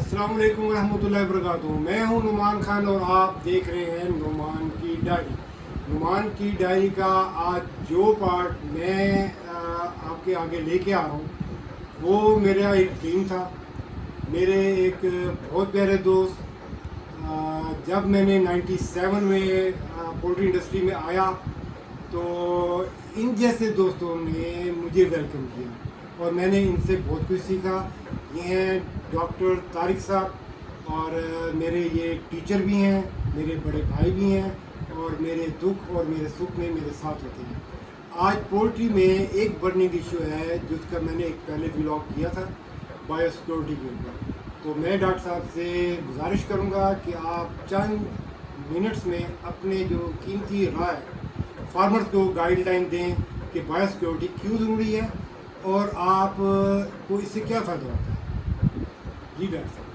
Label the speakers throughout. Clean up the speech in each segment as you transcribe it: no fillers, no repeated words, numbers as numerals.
Speaker 1: السلام علیکم ورحمۃ اللہ وبرکاتہ۔ میں ہوں نعمان خان اور آپ دیکھ رہے ہیں نعمان کی ڈائری۔ نعمان کی ڈائری کا آج جو پارٹ میں آپ کے آگے لے کے آ رہا ہوں وہ میرا ایک ڈریم تھا۔ میرے ایک بہت پیارے دوست، جب میں نے 97 میں پولٹری انڈسٹری میں آیا تو ان جیسے دوستوں نے مجھے ویلکم کیا اور میں نے ان سے بہت کچھ سیکھا۔ یہ ہیں ڈاکٹر طارق صاحب اور میرے یہ ٹیچر بھی ہیں، میرے بڑے بھائی بھی ہیں اور میرے دکھ اور میرے سکھ میں میرے ساتھ ہوتے ہیں۔ آج پولٹری میں ایک برننگ ایشو ہے جس کا میں نے ایک پہلے ولاگ کیا تھا بایو سیکورٹی کے اوپر۔ تو میں ڈاکٹر صاحب سے گزارش کروں گا کہ آپ چند منٹس میں اپنے جو قیمتی رائے فارمرز کو گائیڈ لائن دیں کہ بایو سیکورٹی کیوں ضروری ہے اور آپ کو اس سے کیا فائدہ ہوتا ہے۔ جی ڈاکٹر صاحب۔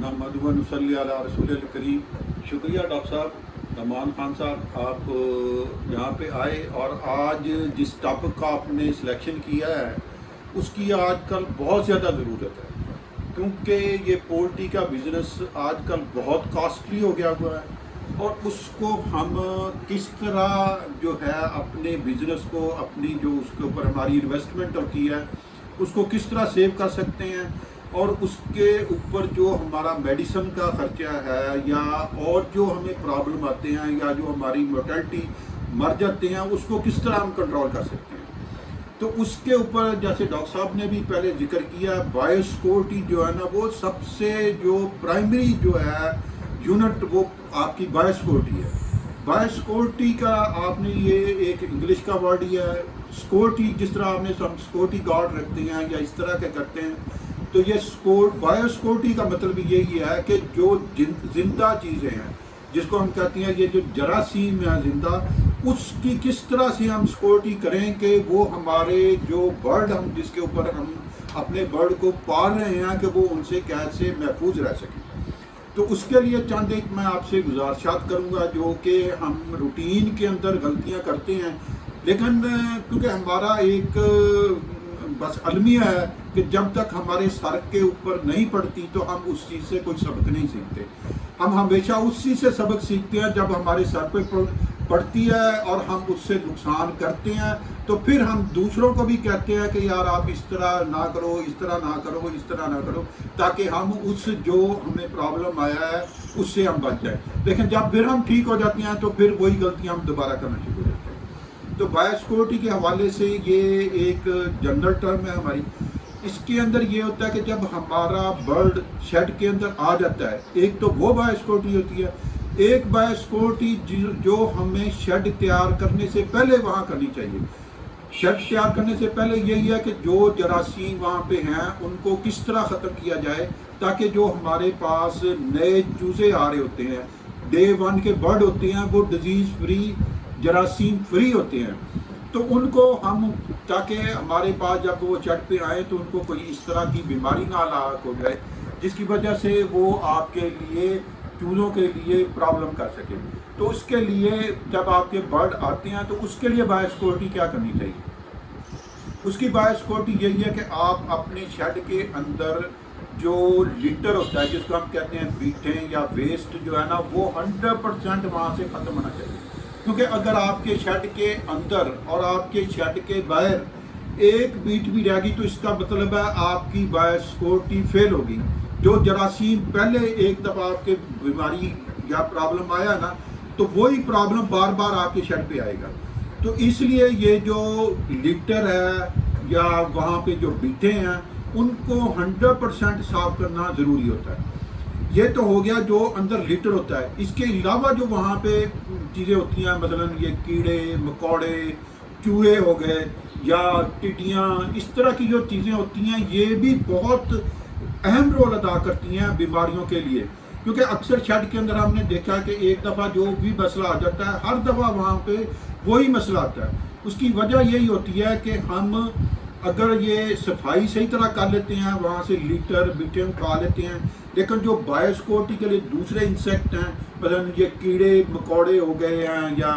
Speaker 2: نحمدہ و نصلی علی رسول الکریم۔ شکریہ ڈاکٹر صاحب، نعمان خان صاحب، آپ یہاں پہ آئے اور آج جس ٹاپک کا آپ نے سلیکشن کیا ہے اس کی آج کل بہت زیادہ ضرورت ہے، کیونکہ یہ پولٹری کا بزنس آج کل بہت کاسٹلی ہو گیا ہوا ہے اور اس کو ہم کس طرح جو ہے اپنے بزنس کو، اپنی جو اس کے اوپر ہماری انویسٹمنٹ ہوتی ہے اس کو کس طرح سیو کر سکتے ہیں، اور اس کے اوپر جو ہمارا میڈیسن کا خرچہ ہے یا اور جو ہمیں پرابلم آتے ہیں یا جو ہماری مورٹیلٹی مر جاتے ہیں اس کو کس طرح ہم کنٹرول کر سکتے ہیں۔ تو اس کے اوپر جیسے ڈاکٹر صاحب نے بھی پہلے ذکر کیا، بایو سیکورٹی جو ہے نا وہ سب سے جو پرائمری جو ہے یونٹ وہ آپ کی بایو سیکورٹی ہے۔ بایو سیکورٹی کا آپ نے یہ ایک انگلش کا ورڈ ہی ہے سیکورٹی، جس طرح آپ نے ہم سیکورٹی گارڈ رکھتے ہیں یا اس طرح کے کرتے ہیں، تو یہ بایو سیکورٹی کا مطلب یہی ہے کہ جو زندہ چیزیں ہیں جس کو ہم کہتے ہیں یہ جو جراثیم ہے زندہ، اس کی کس طرح سے ہم سیکورٹی کریں کہ وہ ہمارے جو برڈ ہم جس کے اوپر ہم اپنے برڈ کو پال رہے ہیں کہ وہ ان سے قید سے محفوظ رہ سکیں۔ تو اس کے لیے چند ایک میں آپ سے گزارشات کروں گا جو کہ ہم روٹین کے اندر غلطیاں کرتے ہیں، لیکن کیونکہ ہمارا ایک بس المیہ ہے کہ جب تک ہمارے سر کے اوپر نہیں پڑتی تو ہم اس چیز سے کوئی سبق نہیں سیکھتے۔ ہم ہمیشہ اس چیز سے سبق سیکھتے ہیں جب ہمارے سر پہ پڑتی ہے اور ہم اس سے نقصان کرتے ہیں، تو پھر ہم دوسروں کو بھی کہتے ہیں کہ یار آپ اس طرح نہ کرو، اس طرح نہ کرو، اس طرح نہ کرو، تاکہ ہم اس جو ہمیں پرابلم آیا ہے اس سے ہم بچ جائیں۔ لیکن جب پھر ہم ٹھیک ہو جاتے ہیں تو پھر وہی غلطیاں ہم دوبارہ کرنا شروع ہو جاتے ہیں۔ تو بایو سیکورٹی کے حوالے سے یہ ایک جنرل ٹرم ہے ہماری۔ اس کے اندر یہ ہوتا ہے کہ جب ہمارا برڈ شیڈ کے اندر آ جاتا ہے، ایک تو وہ بایو سیکورٹی ہوتی ہے، ایک بایو سیکورٹی جو ہمیں شیڈ تیار کرنے سے پہلے وہاں کرنی چاہیے۔ شیڈ تیار کرنے سے پہلے یہی ہے کہ جو جراثیم وہاں پہ ہیں ان کو کس طرح ختم کیا جائے تاکہ جو ہمارے پاس نئے چوزے آ رہے ہوتے ہیں، ڈے 1 کے برڈ ہوتے ہیں، وہ ڈیزیز فری، جراثیم فری ہوتے ہیں، تو ان کو ہم تاکہ ہمارے پاس جب وہ شیڈ پہ آئیں تو ان کو کوئی اس طرح کی بیماری نہ لاحق ہو جائے جس کی وجہ سے وہ آپ کے لیے چوزوں کے لیے پرابلم کر سکے۔ تو اس کے لیے جب آپ کے برڈ آتے ہیں تو اس کے لیے بایو سیکورٹی کیا کرنی چاہیے؟ اس کی بایو سیکورٹی یہی ہے کہ آپ اپنے شیڈ کے اندر جو لیٹر ہوتا ہے جس کو ہم کہتے ہیں بیٹیں یا ویسٹ جو ہے نا وہ 100% وہاں سے ختم ہونا چاہیے، کیونکہ اگر آپ کے شیڈ کے اندر اور آپ کے شیڈ کے باہر ایک بیٹ بھی رہ گئی تو اس کا مطلب ہے آپ کی بایو سیکورٹی فیل ہوگی۔ جو جراثیم پہلے ایک دفعہ آپ کے بیماری یا پرابلم آیا نا تو وہی پرابلم بار بار آپ کے شیڈ پہ آئے گا۔ تو اس لیے یہ جو لیٹر ہے یا وہاں پہ جو بیٹیں ہیں ان کو 100% صاف کرنا ضروری ہوتا ہے۔ یہ تو ہو گیا جو اندر لیٹر ہوتا ہے۔ اس کے علاوہ جو وہاں پہ چیزیں ہوتی ہیں، مثلا یہ کیڑے مکوڑے، چوہے ہو گئے یا ٹڈیاں، اس طرح کی جو چیزیں ہوتی ہیں یہ بھی بہت اہم رول ادا کرتی ہیں بیماریوں کے لیے، کیونکہ اکثر شیڈ کے اندر ہم نے دیکھا کہ ایک دفعہ جو بھی مسئلہ آ جاتا ہے ہر دفعہ وہاں پہ وہی مسئلہ آتا ہے۔ اس کی وجہ یہی ہوتی ہے کہ ہم اگر یہ صفائی صحیح طرح کر لیتے ہیں، وہاں سے لیٹر بیٹیں اٹھا لیتے ہیں، لیکن جو بایو سیکورٹی کے لیے دوسرے انسیکٹ ہیں، مثلا یہ کیڑے مکوڑے ہو گئے ہیں یا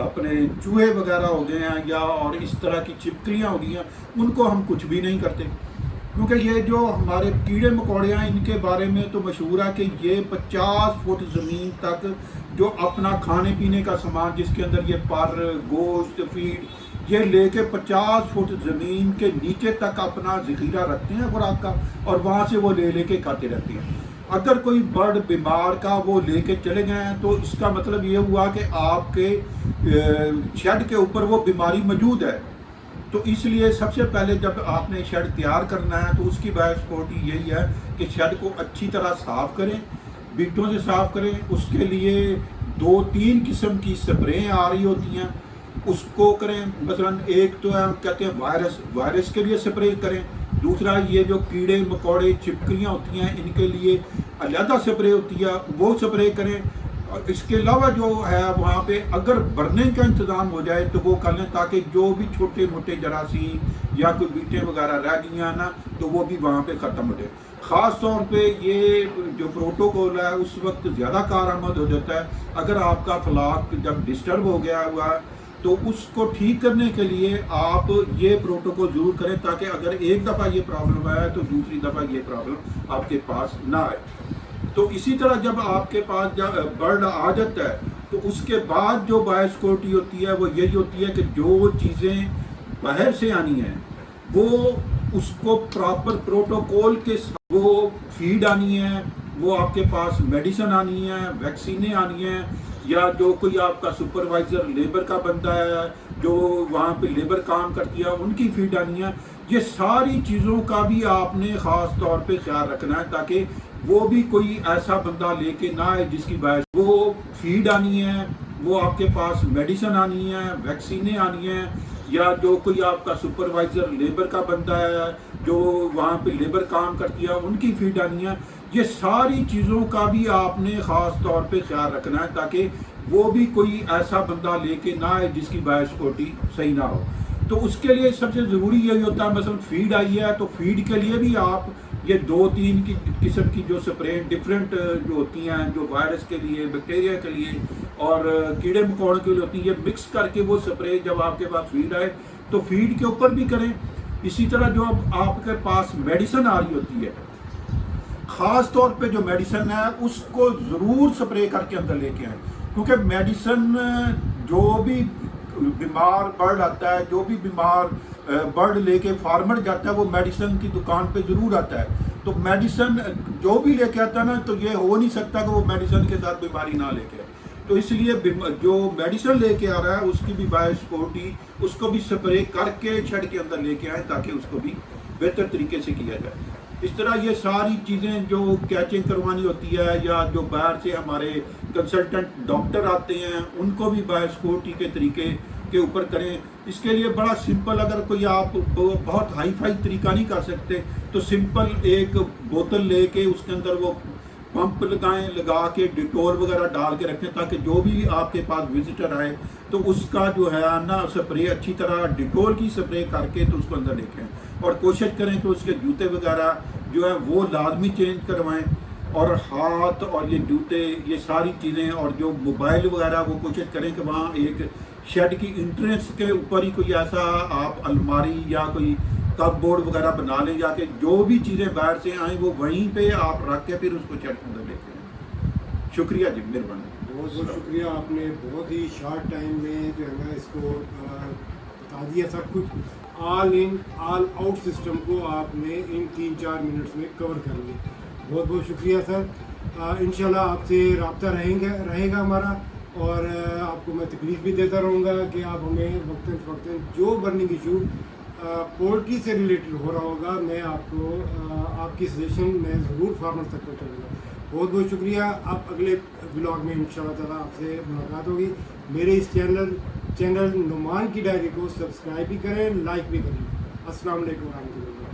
Speaker 2: اپنے چوہے وغیرہ ہو گئے ہیں یا اور اس طرح کی چھپکلیاں ہو گئی ہیں، ان کو ہم کچھ بھی نہیں کرتے۔ کیونکہ یہ جو ہمارے کیڑے مکوڑے ہیں ان کے بارے میں تو مشہور ہے کہ یہ 50 فٹ زمین تک جو اپنا کھانے پینے کا سامان جس کے اندر یہ پر گوشت فیڈ یہ لے کے 50 فٹ زمین کے نیچے تک اپنا ذخیرہ رکھتے ہیں خوراک کا، اور وہاں سے وہ لے کے کھاتے رہتے ہیں۔ اگر کوئی برڈ بیمار کا وہ لے کے چلے گئے ہیں تو اس کا مطلب یہ ہوا کہ آپ کے شیڈ کے اوپر وہ بیماری موجود ہے۔ تو اس لیے سب سے پہلے جب آپ نے شیڈ تیار کرنا ہے تو اس کی بایوسیکورٹی یہی ہے کہ شیڈ کو اچھی طرح صاف کریں، بیٹوں سے صاف کریں۔ اس کے لیے 2-3 قسم کی سپرے آ رہی ہوتی ہیں، اس کو کریں۔ مثلا ایک تو ہم کہتے ہیں وائرس کے لیے سپرے کریں، دوسرا یہ جو کیڑے مکوڑے چھپکلیاں ہوتی ہیں ان کے لیے علیحدہ سپرے ہوتی ہے وہ سپرے کریں۔ اور اس کے علاوہ جو ہے وہاں پہ اگر برننگ کا انتظام ہو جائے تو وہ کر لیں، تاکہ جو بھی چھوٹے موٹے جراثیم یا کوئی بیٹیں وغیرہ رہ گئی ہیں نا تو وہ بھی وہاں پہ ختم ہو جائے۔ خاص طور پہ یہ جو پروٹوکول ہے اس وقت زیادہ کارآمد ہو جاتا ہے اگر آپ کا فلاک جب ڈسٹرب ہو گیا ہوا ہے تو اس کو ٹھیک کرنے کے لیے آپ یہ پروٹوکول ضرور کریں، تاکہ اگر ایک دفعہ یہ پرابلم آیا تو دوسری دفعہ یہ پرابلم آپ کے پاس نہ آئے۔ تو اسی طرح جب آپ کے پاس برڈ آ جاتا ہے تو اس کے بعد جو بایوسیکورٹی ہوتی ہے وہ یہی ہوتی ہے کہ جو چیزیں باہر سے آنی ہیں وہ اس کو پراپر پروٹوکول کے ساتھ وہ فیڈ آنی ہے، وہ آپ کے پاس میڈیسن آنی ہے، ویکسینیں آنی ہیں، یا جو کوئی آپ کا سپروائزر لیبر کا بندہ ہے جو وہاں پہ لیبر کام کرتی ہے ان کی فیڈ آنی ہے۔ یہ ساری چیزوں کا بھی آپ نے خاص طور پہ خیال رکھنا ہے تاکہ وہ بھی کوئی ایسا بندہ لے کے نہ آئے جس کی باعث وہ فیڈ آنی ہے، وہ آپ کے پاس میڈیسن آنی ہے، ویکسینیں آنی ہیں، یا جو کوئی آپ کا سپروائزر لیبر کا بندہ ہے جو وہاں پہ لیبر کام کرتی ہے ان کی فیڈ آنی ہے۔ یہ ساری چیزوں کا بھی آپ نے خاص طور پہ خیال رکھنا ہے تاکہ وہ بھی کوئی ایسا بندہ لے کے نہ آئے جس کی بایوسیکورٹی صحیح نہ ہو۔ تو اس کے لیے سب سے ضروری یہی ہوتا ہے، مثلا فیڈ آئی ہے تو فیڈ کے لیے بھی آپ یہ 2-3 قسم کی جو سپرے ڈفرینٹ جو ہوتی ہیں جو وائرس کے لیے، بیکٹیریا کے لیے اور کیڑے مکوڑے کے لیے ہوتی ہیں، یہ مکس کر کے وہ سپرے جب آپ کے پاس فیڈ آئے تو فیڈ کے اوپر بھی کریں۔ اسی طرح جو اب آپ کے پاس میڈیسن آ رہی ہوتی ہے، خاص طور پہ جو میڈیسن ہے اس کو ضرور سپرے کر کے اندر لے کے آئیں، کیونکہ میڈیسن جو بھی بیمار برڈ آتا ہے، جو بھی بیمار برڈ لے کے فارمر جاتا ہے وہ میڈیسن کی دکان پہ ضرور آتا ہے۔ تو میڈیسن جو بھی لے کے آتا ہے نا تو یہ ہو نہیں سکتا کہ وہ میڈیسن کے ساتھ بیماری نہ لے کے آئے۔ تو اس لیے جو میڈیسن لے کے آ رہا ہے اس کی بھی بایوسیکورٹی اس کو بھی سپرے کر کے شیڈ کے اندر لے کے آئیں تاکہ اس کو بھی بہتر طریقے سے کیا جائے۔ اس طرح یہ ساری چیزیں جو کیچنگ کروانی ہوتی ہے یا جو باہر سے ہمارے کنسلٹنٹ ڈاکٹر آتے ہیں ان کو بھی بایوسیکورٹی کے طریقے کے اوپر کریں۔ اس کے لیے بڑا سمپل، اگر کوئی آپ بہت ہائی فائی طریقہ نہیں کر سکتے تو سمپل ایک بوتل لے کے اس کے اندر وہ پمپ لگا کے ڈیٹول وغیرہ ڈال کے رکھیں تاکہ جو بھی آپ کے پاس وزٹر آئے تو اس کا جو ہے نا سپرے اچھی طرح ڈیٹول کی سپرے کر کے تو اس کو اندر رکھیں، اور کوشش کریں کہ اس کے جوتے وغیرہ جو ہے وہ لازمی چینج کروائیں، اور ہاتھ اور یہ جوتے یہ ساری چیزیں اور جو موبائل وغیرہ وہ کوشش کریں کہ وہاں ایک شیڈ کی انٹرنس کے اوپر ہی کوئی ایسا آپ الماری یا کوئی کپ بورڈ وغیرہ بنا لیں، یا کہ جو بھی چیزیں باہر سے آئیں وہ وہیں پہ آپ رکھ کے پھر اس کو شیڈ کے اندر لیتے ہیں۔ شکریہ جی، مہربانی۔
Speaker 1: بہت بہت شکریہ، آپ نے بہت ہی شارٹ ٹائم میں جو ہے نا اس کو بتا دیا سب کچھ، آل ان آل آؤٹ سسٹم کو آپ نے ان 3-4 منٹس میں کور کر لیا۔ بہت بہت شکریہ سر۔ انشاءاللہ آپ سے رابطہ رہے گا ہمارا، اور آپ کو میں تکلیف بھی دیتا رہوں گا کہ آپ ہمیں وقتاً فوقتاً جو برننگ ایشو پولٹری سے ریلیٹڈ ہو رہا ہوگا میں آپ کو آپ کی سجیشن میں ضرور فارمر تک پہنچاؤں گا۔ بہت بہت شکریہ۔ اب اگلے بلاگ میں انشاءاللہ تعالیٰ آپ سے ملاقات ہوگی۔ میرے اس چینل نعمان کی ڈائری کو سبسکرائب بھی کریں، لائک بھی کریں۔ السلام علیکم ورحمۃ اللہ۔